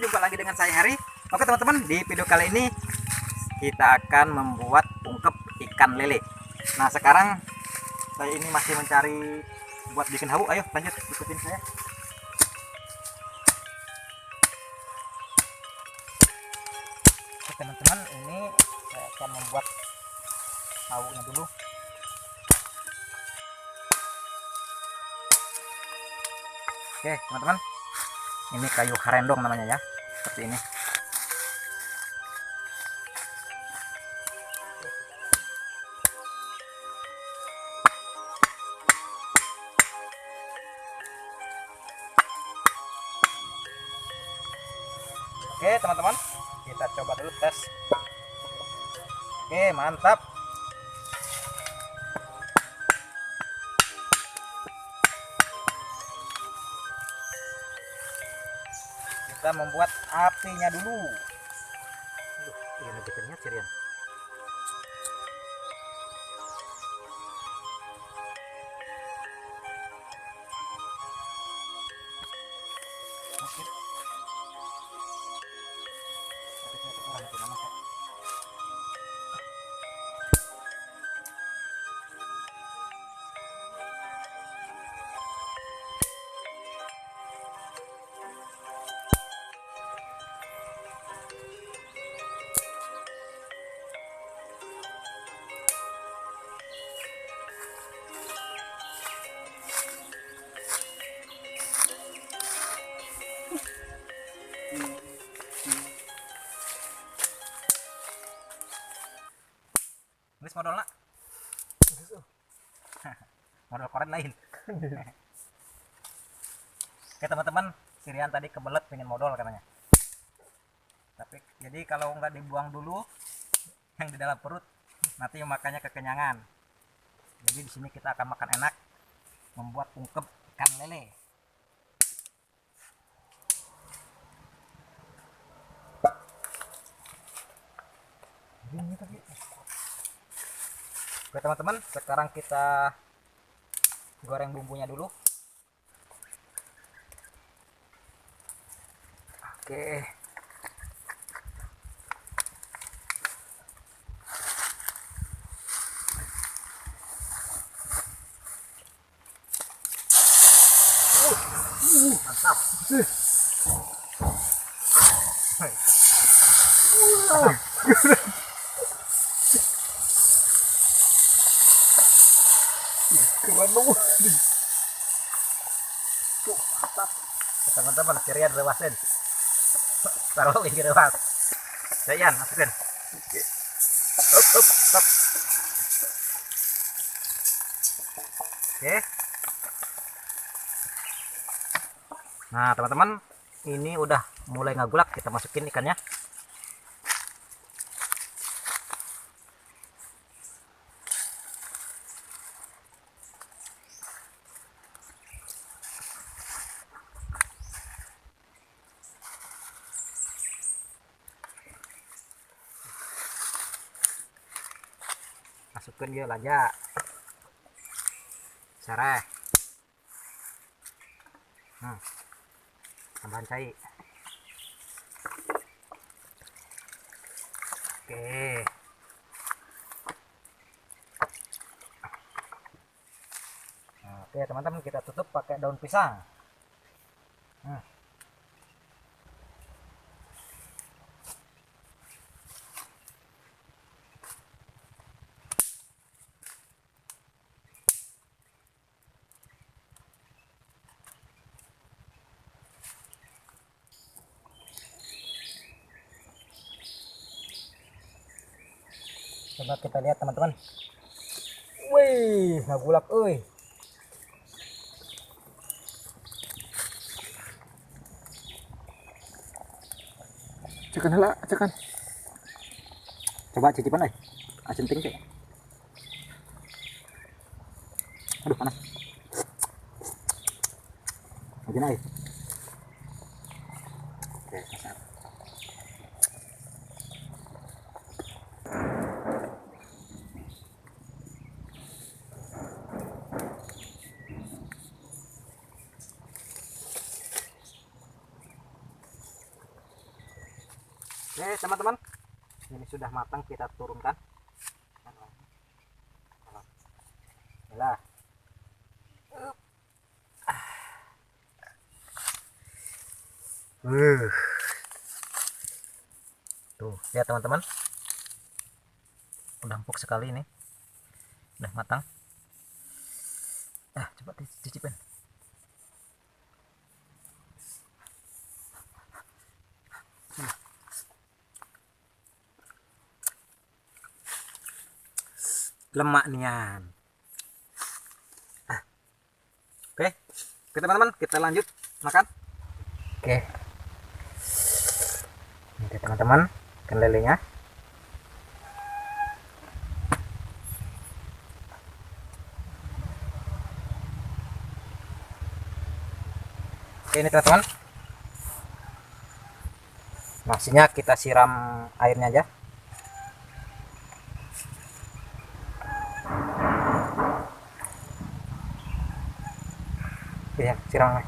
jumpa lagi dengan saya Harry. Oke teman-teman, di video kali ini kita akan membuat ungkep ikan lele. Nah sekarang saya ini masih mencari buat bikin hawu. Ayo lanjut ikutin saya. Oke teman-teman, ini saya akan membuat hawunya dulu. Oke teman-teman, ini kayu harendong namanya ya, seperti ini. Oke teman-teman, kita coba dulu tes. Oke mantap. Kita membuat apinya dulu. Ini lebih terlihat Rian. Ini modal nak modal koren lain. Oke teman-teman, si Rian tadi kebelet pengen modal katanya. Tapi jadi kalau nggak dibuang dulu yang di dalam perut, nanti makannya kekenyangan. Jadi di sini kita akan makan enak, membuat ungkep ikan lele. Oke teman-teman, sekarang kita goreng bumbunya dulu. Oke. Mantap. Mantap. Teman-teman, Rian rewasin. Taruh ini rewas. Rian masukin. Oke. Stop. Oke. Nah, teman-teman, ini udah mulai ngagulak, kita masukin ikannya. Masukkan dia aja, sereh, tambahan cai. Oke teman-teman, kita tutup pakai daun pisang. Coba kita lihat teman-teman. Wih, ngagulak euy. Cekan heula, cekan. Coba cicipan euy. Asin ting teh. Aduh panas. Lagi naik. Oke, masak. Oke teman-teman, ini sudah matang, kita turunkan. Lah. Tuh, lihat teman-teman. Udah empuk sekali ini. Udah matang. Coba dicicipin. Lemak nian. Oke, teman-teman, kita lanjut makan. Oke. Ini teman-teman, ikan lelenya. Oke, ini teman-teman. Nasinya kita siram airnya aja. Oke, ya, siram.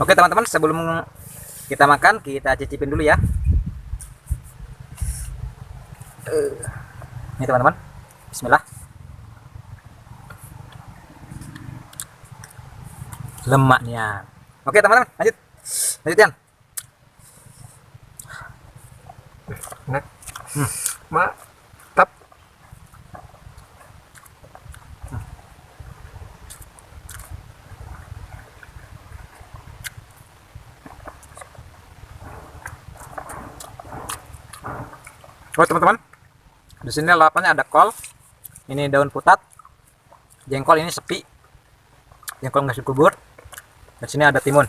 Oke teman-teman, sebelum kita makan, kita cicipin dulu ya. Ini teman-teman, bismillah. Lemaknya. Oke teman-teman, lanjut. Lanjutkan. Enak. Mantap. Oh teman-teman, di sini lalapannya ada kol, ini daun putat, jengkol ini sepi, jengkol nggak dikubur, dan sini ada timun.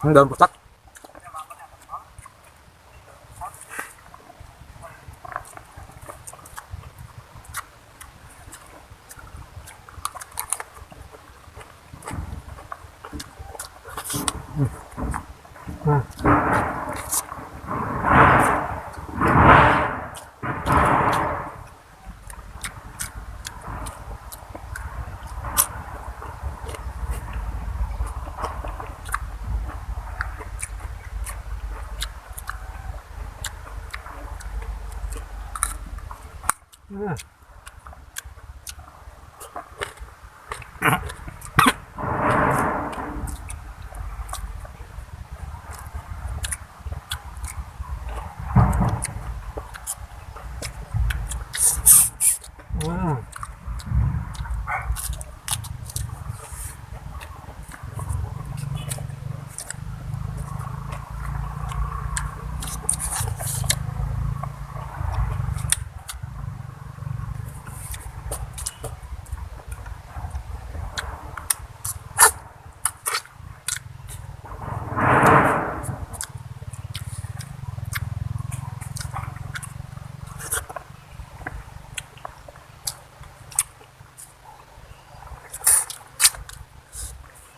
Ini daun putat.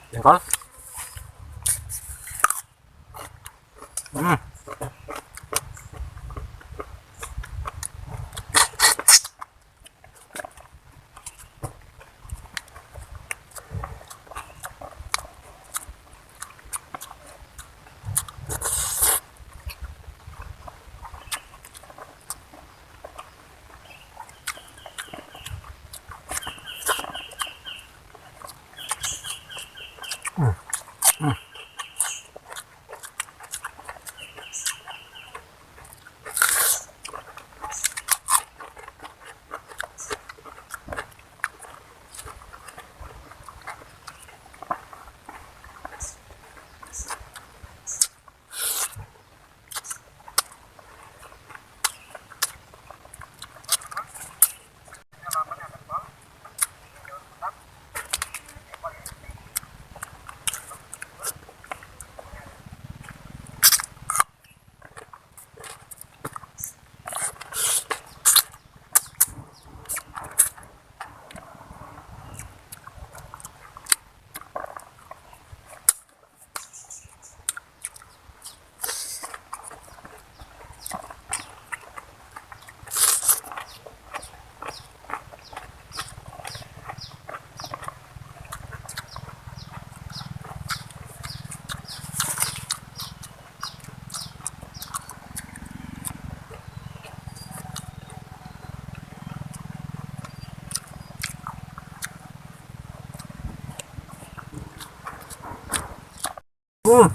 Jengkol. Hmm.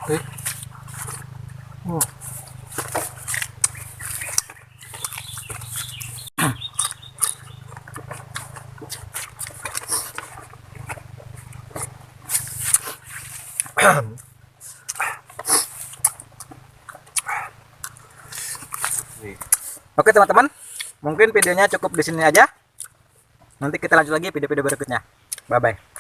Oke. Oke teman-teman, mungkin videonya cukup di sini aja. Nanti kita lanjut lagi video-video berikutnya. Bye bye.